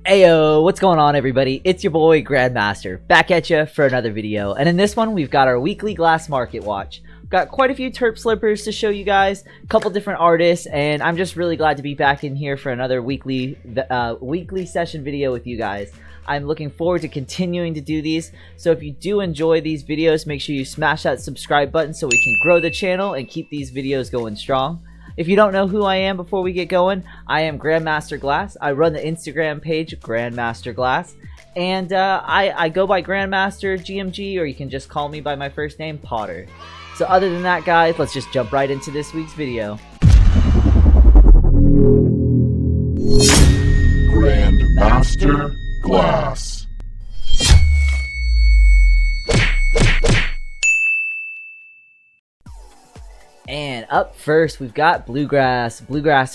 Ayo, what's going on everybody? It's your boy Grandmaster, back at you for another video. And in this one, we've got our weekly glass market watch. Got quite a few Terp Slupers to show you guys, a couple different artists, and I'm just really glad to be back in here for another weekly session video with you guys. I'm looking forward to continuing to do these, so if you do enjoy these videos, make sure you smash that subscribe button so we can grow the channel and keep these videos going strong. If you don't know who I am before we get going, I am Grandmaster Glass. I run the Instagram page, Grandmaster Glass. And I go by Grandmaster GMG, or you can just call me by my first name, Potter. So other than that, guys, let's just jump right into this week's video. Grandmaster Glass. And up first, we've got Bluegrass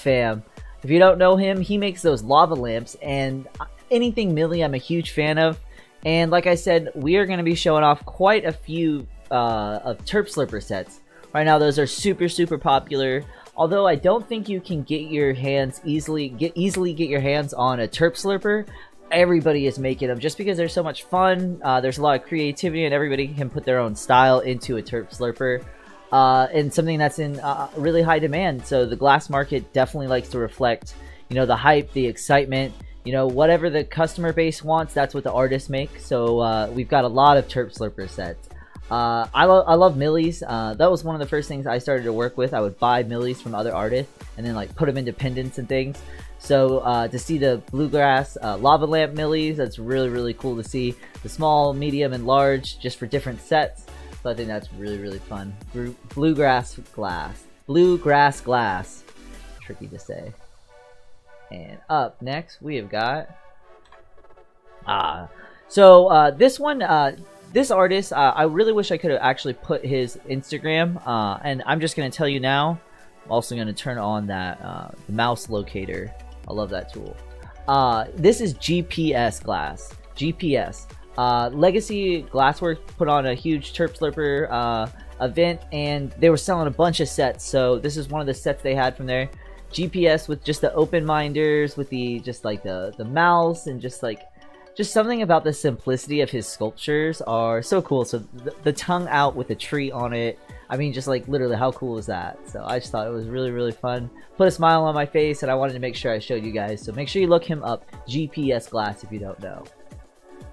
fam. If you don't know him, he makes those lava lamps, and anything Millie I'm a huge fan of. And like I said, we are going to be showing off quite a few of Terp Slupper sets. Right now, those are super popular. Although I don't think you can get your hands easily get your hands on a Terp Slupper. Everybody is making them just because they're so much fun. There's a lot of creativity, and everybody can put their own style into a Terp Slupper. And something that's in really high demand. So the glass market definitely likes to reflect, you know, the hype, the excitement, you know, whatever the customer base wants, that's what the artists make. So we've got a lot of Terp Slupper sets. I love millies. That was one of the first things I started to work with. I would buy millies from other artists and then like put them into pendants and things. So to see the Bluegrass lava lamp millies, that's really cool to see. The small, medium, and large, just for different sets. So I think that's really fun. Bluegrass glass. Tricky to say. And up next we have got this one, this artist, I really wish I could have actually put his Instagram, and I'm just gonna tell you now. I'm also gonna turn on that the mouse locator. I love that tool. This is GPS Glass. GPS. Legacy Glassworks put on a huge Terp Slupper event, and they were selling a bunch of sets. So this is one of the sets they had from there. GPS with just the open minders, with the just like the mouse, and just something about the simplicity of his sculptures are so cool. So the tongue out with the tree on it. I mean, just like literally, how cool is that? So I just thought it was really fun. Put a smile on my face, and I wanted to make sure I showed you guys. So make sure you look him up, GPS Glass, if you don't know.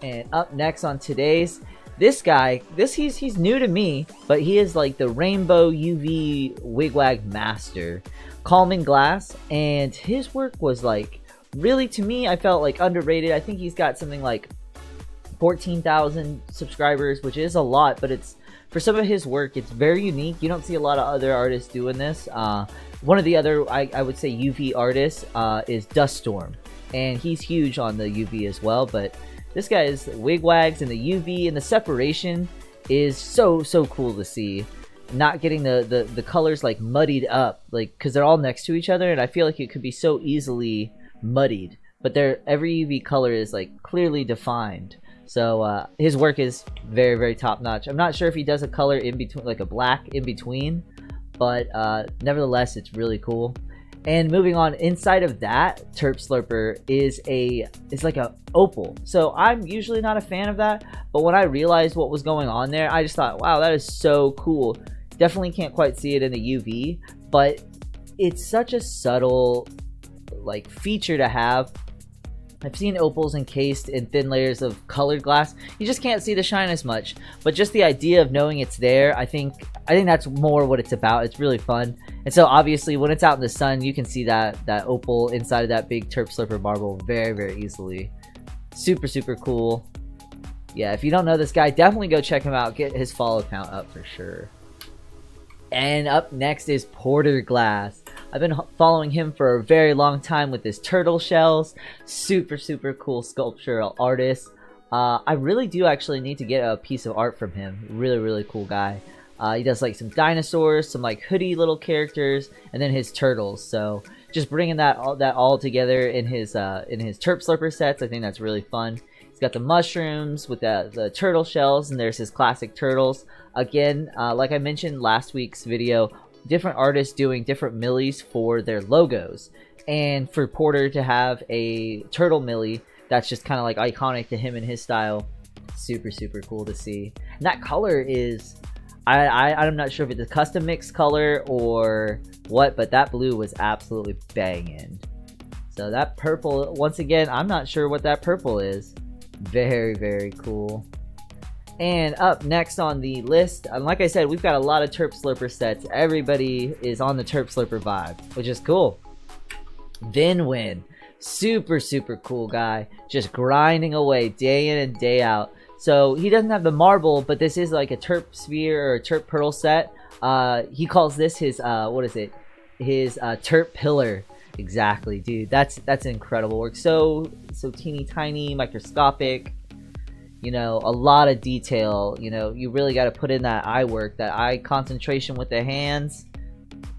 And up next on today's, this guy, he's new to me, but he is like the rainbow UV wigwag master, Calming Glass, and his work was like really, to me, I felt like underrated. I think he's got something like 14,000 subscribers, which is a lot, but it's for some of his work, it's very unique. You don't see a lot of other artists doing this. One of the other, I would say, UV artists is Dust Storm, and he's huge on the UV as well, but this guy is wigwags, and the UV and the separation is so cool to see. Not getting the colors like muddied up, like, because they're all next to each other, and I feel like it could be so easily muddied. But every UV color is like clearly defined. So his work is very top notch. I'm not sure if he does a color in between, like a black in between, but nevertheless, it's really cool. And moving on, inside of that Terp Slupper is like a opal. So I'm usually not a fan of that, but when I realized what was going on there, I just thought, wow, that is so cool. Definitely can't quite see it in the UV, but it's such a subtle like feature to have. I've seen opals encased in thin layers of colored glass. You just can't see the shine as much, but just the idea of knowing it's there, I think that's more what it's about. It's really fun. And so obviously when it's out in the sun, you can see that opal inside of that big Terp Slupper marble very easily. Super cool. Yeah, if you don't know this guy, definitely go check him out. Get his follow count up for sure. And up next is Porter Glass. I've been following him for a very long time with his turtle shells. Super cool sculptural artist. I really do actually need to get a piece of art from him. Really cool guy. He does like some dinosaurs, some like hoodie little characters, and then his turtles. So just bringing that all together in his Terp Slupper sets, I think that's really fun. He's got the mushrooms with the turtle shells, and there's his classic turtles. Again, like I mentioned last week's video, different artists doing different millies for their logos. And for Porter to have a turtle millie that's just kind of like iconic to him and his style. Super cool to see. And that color is, I'm not sure if it's a custom mix color or what, but that blue was absolutely banging. So that purple, once again, I'm not sure what that purple is. Very cool. And up next on the list, and like I said, we've got a lot of Terp Slurper sets. Everybody is on the Terp Slurper vibe, which is cool. Vin Nguyen, super cool guy, just grinding away day in and day out. So he doesn't have the marble, but this is like a Terp sphere or a Terp pearl set. He calls this his what is it? His Terp pillar. Exactly, dude. That's incredible work. So teeny tiny, microscopic. You know, a lot of detail. You know, you really got to put in that eye work, that eye concentration with the hands.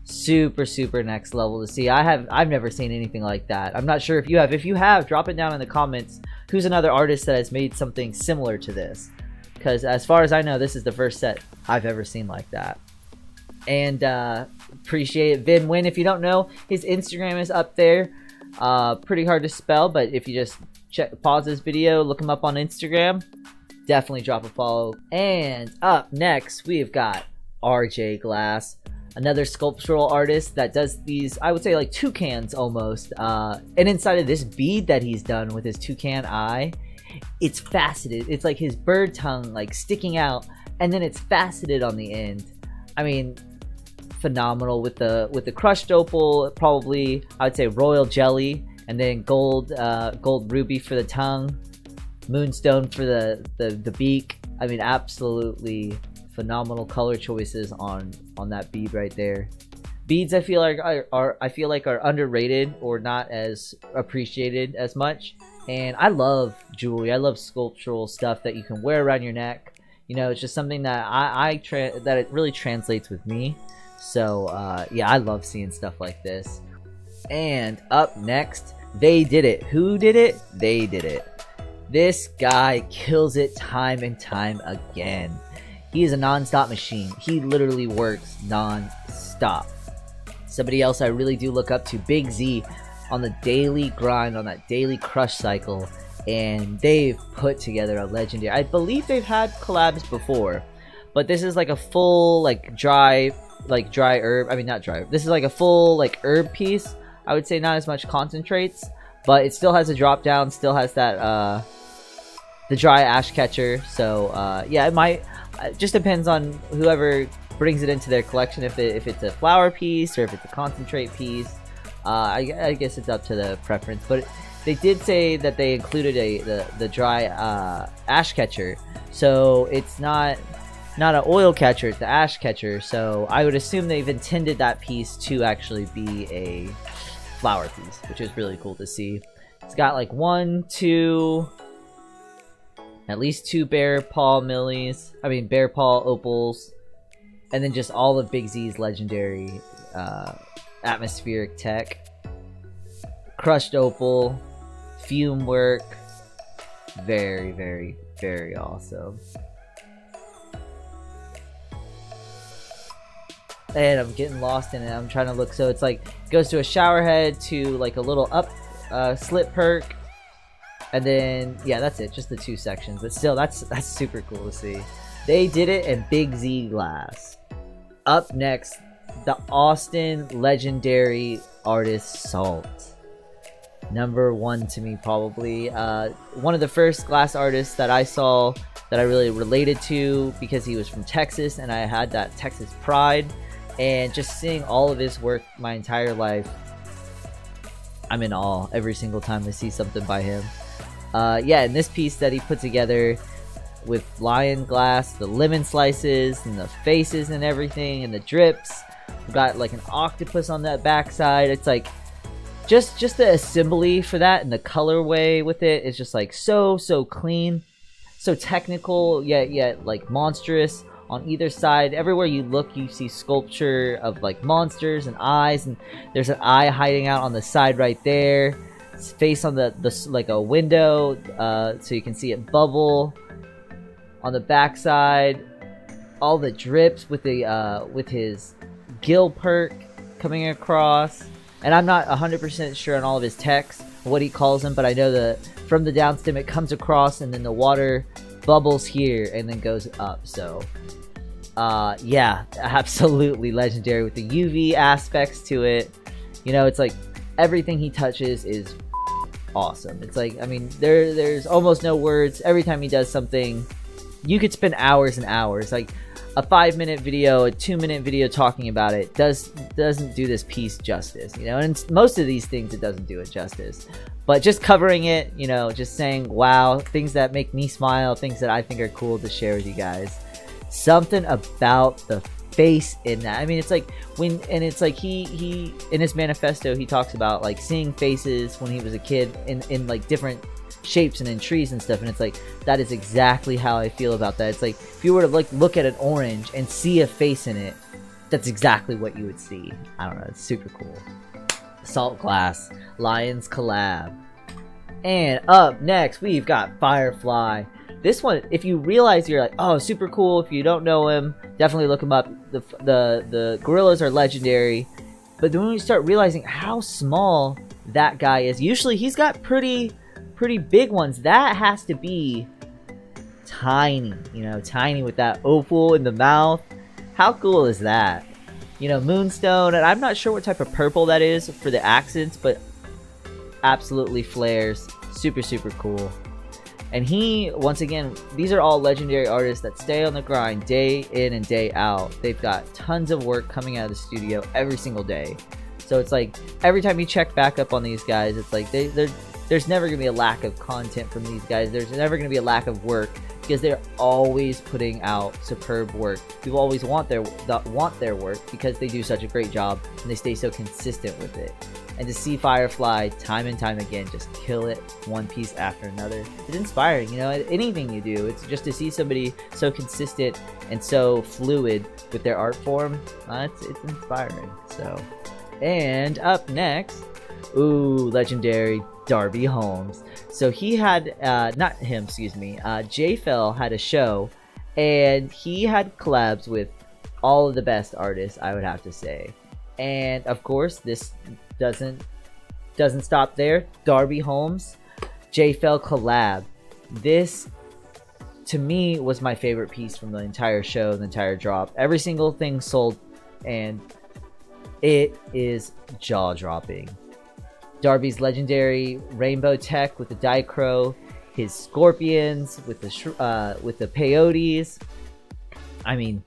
Super next level to see. I've never seen anything like that. I'm not sure if you have. If you have, drop it down in the comments. Who's another artist that has made something similar to this? Because as far as I know, this is the first set I've ever seen like that. And appreciate it, Vin Nguyen. If you don't know, his Instagram is up there. Pretty hard to spell, but if you just pause this video, look him up on Instagram, definitely drop a follow. And up next, we've got RJ Glass, another sculptural artist that does these, I would say, like toucans almost. And inside of this bead that he's done with his toucan eye, it's faceted. It's like his bird tongue like sticking out, and then it's faceted on the end. I mean, phenomenal with the crushed opal, probably I would say royal jelly, and then gold ruby for the tongue, moonstone for the beak. I mean, absolutely phenomenal color choices on that bead right there. Beads I feel like are underrated or not as appreciated as much. And I love jewelry. I love sculptural stuff that you can wear around your neck. You know, it's just something that that it really translates with me. So yeah, I love seeing stuff like this. And up next, they did it. Who did it? They did it. This guy kills it time and time again. He is a non-stop machine. He literally works non-stop. Somebody else I really do look up to, Big Z, on the daily grind, on that daily crush cycle. And they've put together a legendary. I believe they've had collabs before, but this is like a full dry herb. I mean, not dry. This is like a full herb piece. I would say not as much concentrates, but it still has a drop down. Still has that the dry ash catcher. So yeah, it might. It just depends on whoever brings it into their collection. If it's a flower piece or if it's a concentrate piece. I guess it's up to the preference, but they did say that they included the dry ash catcher, so it's not an oil catcher, it's the ash catcher. So I would assume they've intended that piece to actually be a flower piece, which is really cool to see. It's got like at least two bear paw opals, and then just all of Big Z's legendary atmospheric tech, crushed opal, fume work. Very awesome. And I'm getting lost in it. I'm trying to look. So it's like goes to a shower head, to like a little up slit perk, and then yeah, that's it. Just the two sections, but still, that's super cool to see. They did it in Big Z Glass. Up next, the Austin legendary artist Salt. Number one to me, probably one of the first glass artists that I saw that I really related to, because he was from Texas and I had that Texas pride. And just seeing all of his work my entire life, I'm in awe every single time I see something by him. Yeah, and this piece that he put together with lion glass, the lemon slices and the faces and everything and the drips. We've got like an octopus on that backside. It's like just the assembly for that and the colorway with it is just like so clean, so technical, yet like monstrous. On either side, everywhere you look, you see sculpture of like monsters and eyes, and there's an eye hiding out on the side right there. His face on the like a window, so you can see it bubble. On the backside, all the drips with the with his gill perk coming across. And I'm not 100% sure on all of his text, what he calls them, but I know that from the downstem it comes across and then the water bubbles here and then goes up. So yeah, absolutely legendary with the UV aspects to it. You know, it's like everything he touches is awesome. It's like, I mean, there's almost no words. Every time he does something, you could spend hours and hours. Like a 5-minute video, a 2-minute video talking about it doesn't do this piece justice, you know. And most of these things, it doesn't do it justice. But just covering it, you know, just saying, wow, things that make me smile, things that I think are cool to share with you guys. Something about the face in that. I mean, it's like it's like he in his manifesto, he talks about like seeing faces when he was a kid in like different shapes and in trees and stuff, and it's like that is exactly how I feel about that. It's like if you were to like look at an orange and see a face in it, that's exactly what you would see. I don't know, it's super cool. Salt Glass Lions collab. And up next we've got Firefly. This one, if you realize, you're like, oh, super cool. If you don't know him, definitely look him up. The gorillas are legendary, but then when you start realizing how small that guy is, usually he's got pretty big ones. That has to be tiny, you know, tiny with that opal in the mouth. How cool is that? You know, moonstone, and I'm not sure what type of purple that is for the accents, but absolutely flares. Super cool. And he, once again, these are all legendary artists that stay on the grind day in and day out. They've got tons of work coming out of the studio every single day. So it's like every time you check back up on these guys, it's like there's never going to be a lack of content from these guys. There's never going to be a lack of work because they're always putting out superb work. People always want their work because they do such a great job and they stay so consistent with it. And to see Firefly time and time again just kill it one piece after another, it's inspiring. You know, anything you do, it's just to see somebody so consistent and so fluid with their art form. It's inspiring. So, and up next, ooh, legendary Darby Holmes. So he had, not him, excuse me, J-Fel had a show, and he had collabs with all of the best artists, I would have to say. And of course, this doesn't stop there. Darby Holmes, J-Fel collab. This, to me, was my favorite piece from the entire show, the entire drop. Every single thing sold, and it is jaw-dropping. Darby's legendary rainbow tech with the dichro, his scorpions with the peyotes. I mean,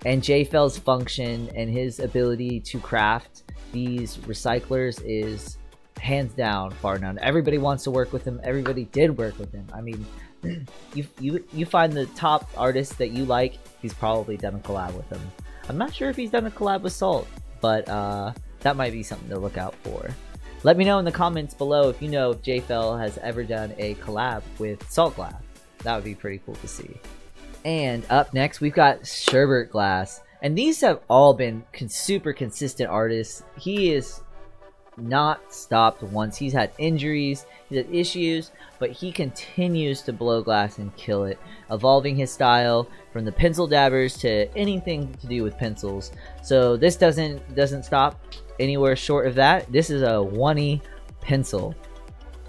and J-Fel's function and his ability to craft these recyclers is hands down far known. Everybody wants to work with him. Everybody did work with him. I mean, you find the top artists that you like, he's probably done a collab with them. I'm not sure if he's done a collab with Salt, but that might be something to look out for. Let me know in the comments below if you know if J-Fel has ever done a collab with Salt Glass. That would be pretty cool to see. And up next, we've got Sherbert Glass. And these have all been super consistent artists. He is not stopped once. He's had injuries, he's had issues, but he continues to blow glass and kill it, evolving his style from the pencil dabbers to anything to do with pencils. So this doesn't stop anywhere short of that. This is a 1E pencil,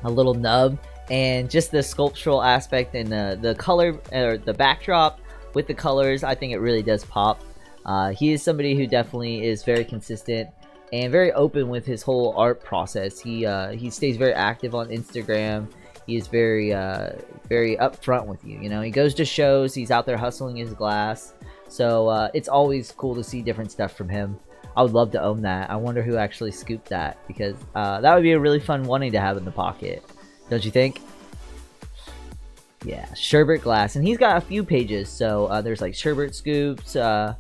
a little nub, and just the sculptural aspect and the color, or the backdrop with the colors, I think it really does pop. He is somebody who definitely is very consistent and very open with his whole art process. He stays very active on Instagram. He is very upfront with you. You know, he goes to shows. He's out there hustling his glass. So it's always cool to see different stuff from him. I would love to own that. I wonder who actually scooped that, because that would be a really fun one to have in the pocket. Don't you think? Yeah, Sherbert Glass, and he's got a few pages. So there's like Sherbert Scoops. I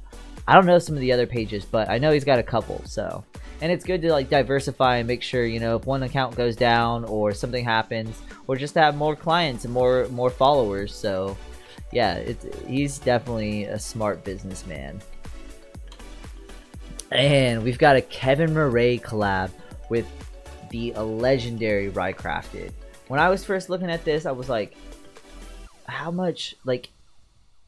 don't know some of the other pages, but I know he's got a couple. So, and it's good to like diversify and make sure, you know, if one account goes down or something happens, or just to have more clients and more followers. So yeah, he's definitely a smart businessman. And we've got a Kevin Murray collab with the legendary Rye Crafted. When I was first looking at this, I was like, how much, like,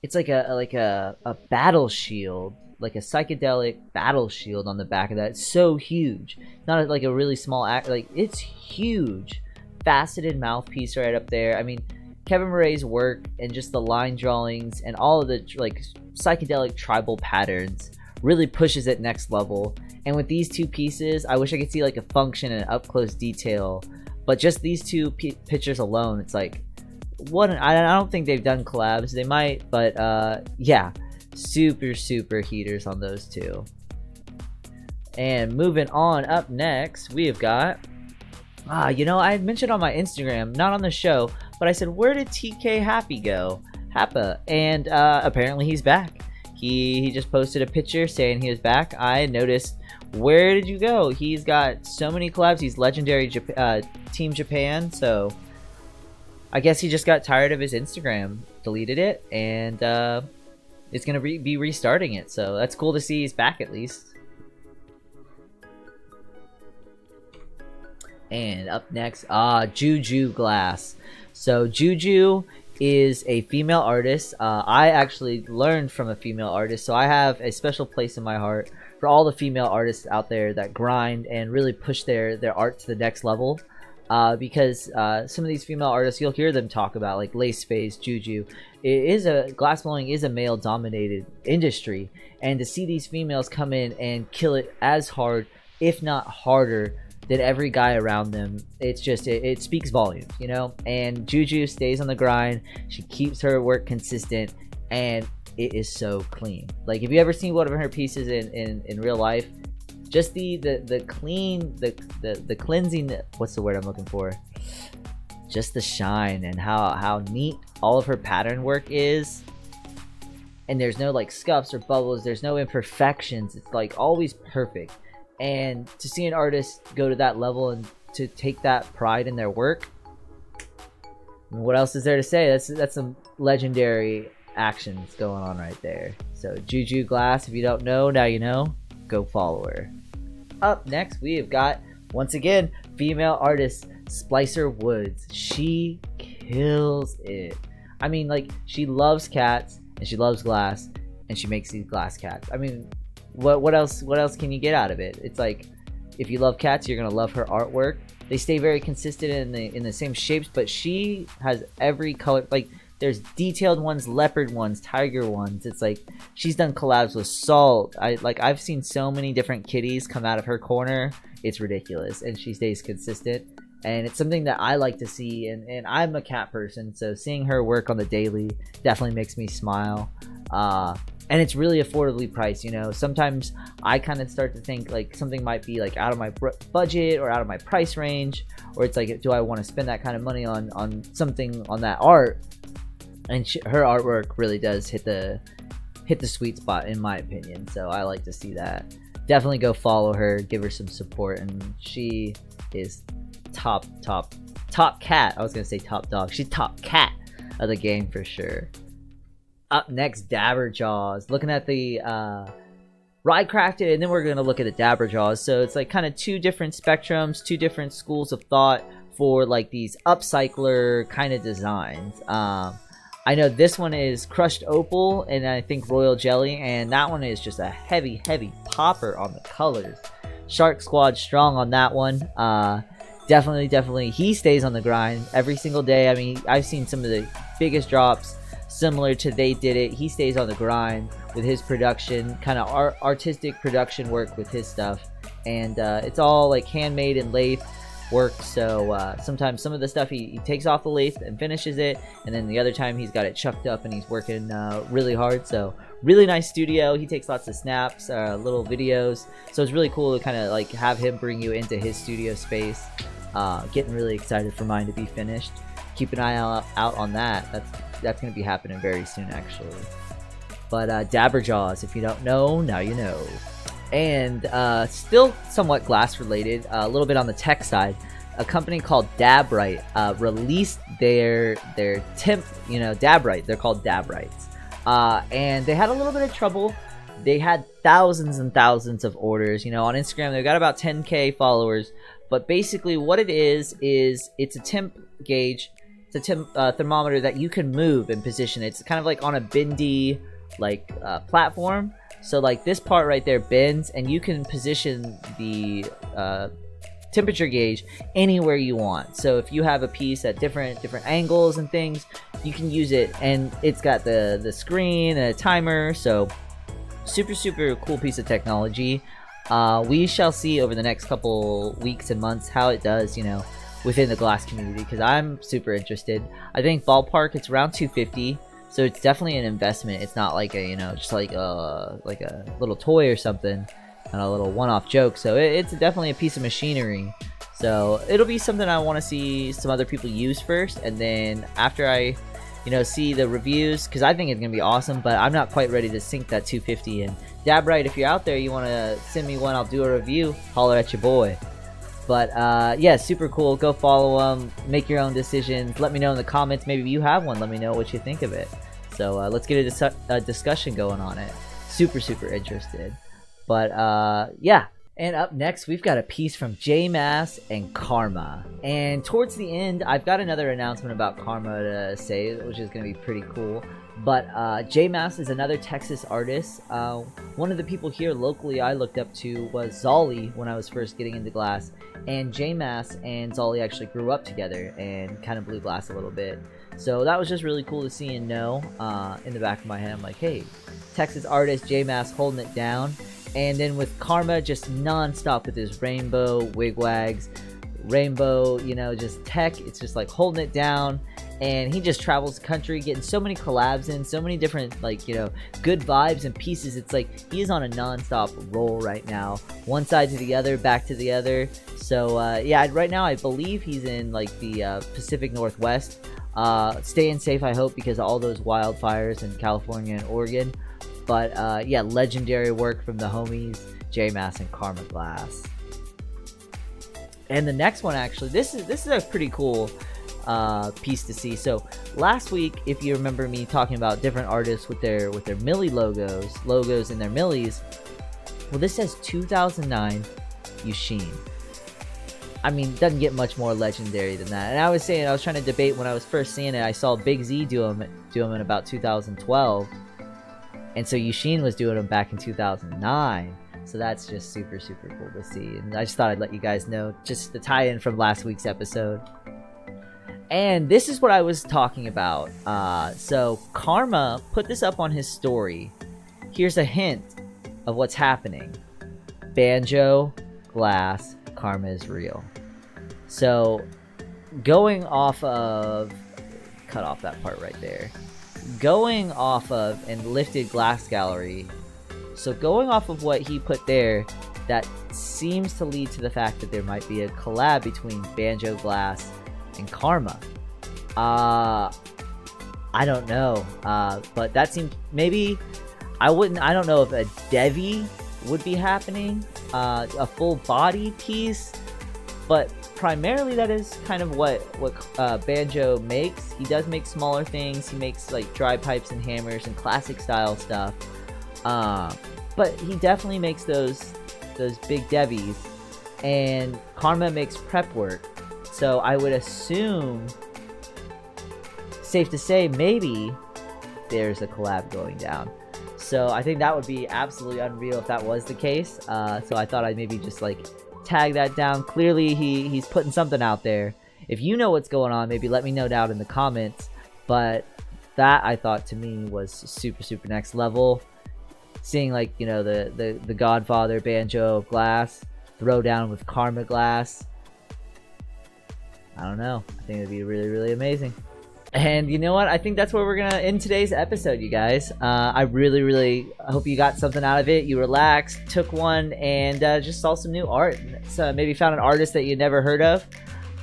it's like a battle shield, like a psychedelic battle shield on the back of that. It's so huge. It's not like a really small act, like it's huge. faceted mouthpiece right up there. I mean, Kevin Murray's work and just the line drawings and all of the like psychedelic tribal patterns really pushes it next level. And with these two pieces, I wish I could see like a function and up close detail, but just these two pictures alone, it's like, what I don't think they've done collabs. They might, but yeah, super heaters on those two. And moving on, up next we have got you know, I had mentioned on my Instagram, not on the show, but I said, where did TK Happy go Happa? And apparently he's back. He just posted a picture saying he was back. I noticed, where did you go? He's got so many collabs. He's Legendary Team Japan, so I guess he just got tired of his Instagram, deleted it, and it's gonna be restarting it. So that's cool to see he's back at least. And up next, Juju Glass. So Juju is a female artist. I actually learned from a female artist, so I have a special place in my heart for all the female artists out there that grind and really push their art to the next level. Because some of these female artists, you'll hear them talk about, like Lace Face, Juju. Glass blowing is a male dominated industry, and to see these females come in and kill it as hard, if not harder, than every guy around them, it's just, it speaks volumes, you know. And Juju stays on the grind. She keeps her work consistent, and it is so clean. Like, if you ever seen one of her pieces in real life, just the clean, the cleansing, what's the word I'm looking for, just the shine and how neat all of her pattern work is. And there's no like scuffs or bubbles, there's no imperfections, it's like always perfect. And to see an artist go to that level and to take that pride in their work, what else is there to say? That's some legendary actions going on right there. So Juju Glass, if you don't know, now you know. Go follow her. Up next, we have got, once again, female artist Splicer Woods. She kills it. I mean, like, she loves cats and she loves glass, and she makes these glass cats. I mean, what else can you get out of it? It's like, if you love cats, you're gonna love her artwork. They stay very consistent in the same shapes, but she has every color. Like, there's detailed ones, leopard ones, tiger ones. It's like, she's done collabs with Salt. I've seen so many different kitties come out of her corner. It's ridiculous, and she stays consistent, and it's something that I like to see. And I'm a cat person, so seeing her work on the daily definitely makes me smile. And it's really affordably priced, you know. Sometimes I kind of start to think like something might be like out of my budget or out of my price range, or it's like, do I want to spend that kind of money on something, on that art? And her artwork really does hit the sweet spot, in my opinion. So I like to see that. Definitely go follow her, give her some support, and she is top cat. I was gonna say top dog. She's top cat of the game for sure. Up next, Dabber Jaws. Looking at the Rye Crafted, and then we're gonna look at the Dabber Jaws. So it's like kind of two different spectrums, two different schools of thought for like these upcycler kind of designs. I know this one is Crushed Opal and I think Royal Jelly, and that one is just a heavy popper on the colors. Shark Squad strong on that one. Definitely he stays on the grind every single day. I mean, I've seen some of the biggest drops similar to They Did It. He stays on the grind with his production, kind of artistic production work with his stuff, and it's all like handmade and lathe work. So sometimes some of the stuff he takes off the lathe and finishes it, and then the other time he's got it chucked up and he's working really hard. So really nice studio. He takes lots of snaps, little videos, so it's really cool to kind of like have him bring you into his studio space. Getting really excited for mine to be finished. Keep an eye out on that. That's going to be happening very soon, actually. But Dabber Jaws, if you don't know, now you know. And still somewhat glass related, a little bit on the tech side. A company called Dabrite released their temp, Dabrite. They're called Dabrites, and they had a little bit of trouble. They had thousands and thousands of orders. On Instagram they've got about 10K followers. But basically, what it is it's a temp gauge. It's a temp thermometer that you can move and position. It's kind of like on a bendy platform. So like this part right there bends, and you can position the temperature gauge anywhere you want. So if you have a piece at different angles and things, you can use it, and it's got the screen and a timer. So super cool piece of technology. We shall see over the next couple weeks and months how it does, you know, within the glass community, because I'm super interested. I think ballpark it's around 250, so it's definitely an investment. It's not like a, you know, just like a little toy or something, and a little one-off joke. So it's definitely a piece of machinery. So it'll be something I want to see some other people use first, and then after I, you know, see the reviews, because I think it's gonna be awesome, but I'm not quite ready to sink that 250 in. Dabrite, if you're out there, you want to send me one, I'll do a review. Holler at your boy. But yeah, super cool. Go follow them, make your own decisions. Let me know in the comments. Maybe you have one. Let me know what you think of it. So let's get a discussion going on it. Super interested. But yeah. And up next, we've got a piece from Jmass and Karma. And towards the end, I've got another announcement about Karma to say, which is going to be pretty cool. But Jmass is another Texas artist. One of the people here locally I looked up to was Zolly when I was first getting into glass. And Jmass and Zolly actually grew up together and kind of blew glass a little bit. So that was just really cool to see and know. In the back of my head, I'm like, hey, Texas artist Jmass holding it down. And then with Karma, just non-stop with his rainbow wigwags, rainbow, you know, just tech. It's just like holding it down. And he just travels the country, getting so many collabs in, so many different, like, you know, good vibes and pieces. It's like he is on a non-stop roll right now. One side to the other, back to the other. So yeah, right now I believe he's in like the Pacific Northwest. Staying safe, I hope, because of all those wildfires in California and Oregon. But yeah, legendary work from the homies Jmass and Karma Glass. And the next one, actually, this is a pretty cool piece to see. So last week, if you remember me talking about different artists with their Millie logos in their Millies, well, this says 2009 Eugene. I mean, doesn't get much more legendary than that. And I was trying to debate when I was first seeing it. I saw Big Z do them in about 2012. And so Eugene was doing them back in 2009. So that's just super cool to see. And I just thought I'd let you guys know, just the tie-in from last week's episode. And this is what I was talking about. So Karma put this up on his story. Here's a hint of what's happening. Banjo, glass, Karma is real. So going off of... Cut off that part right there. Going off of and lifted glass gallery, so going off of what he put there, that seems to lead to the fact that there might be a collab between Banjo Glass and Karma. I don't know, but that seems, maybe I don't know if a Devi would be happening, a full body piece, but primarily that is kind of what Banjo makes. He does make smaller things. He makes like dry pipes and hammers and classic style stuff, but he definitely makes those big Devies. And Karma makes prep work, so I would assume, safe to say, maybe there's a collab going down. So I think that would be absolutely unreal if that was the case. So I thought I'd maybe just like tag that down. Clearly he's putting something out there. If you know what's going on, maybe let me know down in the comments. But that, I thought, to me was super next level. Seeing, like, you know, the Godfather Banjo Glass throw down with Karma Glass, I don't know, I think it'd be really amazing. And you know what? I think that's where we're gonna end today's episode, you guys. I really hope you got something out of it. You relaxed, took one, and just saw some new art. So maybe found an artist that you never heard of.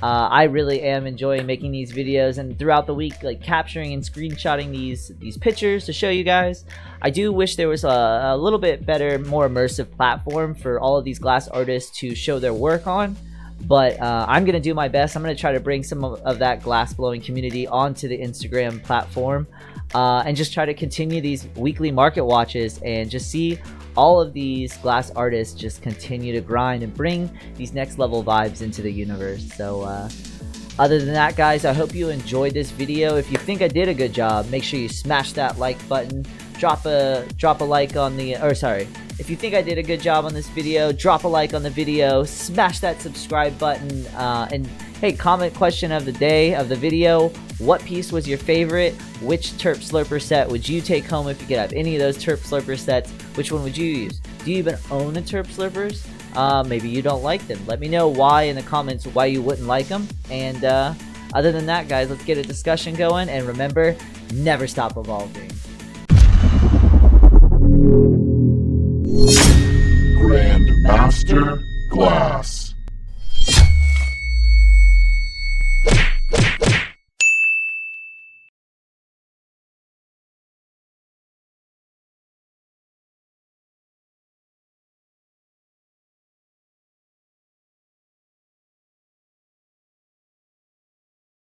I really am enjoying making these videos, and throughout the week, like, capturing and screenshotting these pictures to show you guys. I do wish there was a little bit better, more immersive platform for all of these glass artists to show their work on. But I'm going to do my best. I'm going to try to bring some of that glass blowing community onto the Instagram platform, and just try to continue these weekly market watches and just see all of these glass artists just continue to grind and bring these next level vibes into the universe. So other than that, guys, I hope you enjoyed this video. If you think I did a good job, make sure you smash that like button. drop a like on the, or sorry, if you think I did a good job on this video, drop a like on the video, smash that subscribe button, and hey, comment question of the day, of the video. What piece was your favorite? Which Terp Slurper set would you take home if you could have any of those Terp Slurper sets? Which one would you use? Do you even own a Terp Slurpers? Maybe you don't like them. Let me know why in the comments, why you wouldn't like them. And other than that, guys, let's get a discussion going. And remember, never stop evolving. Grandmaster Glass.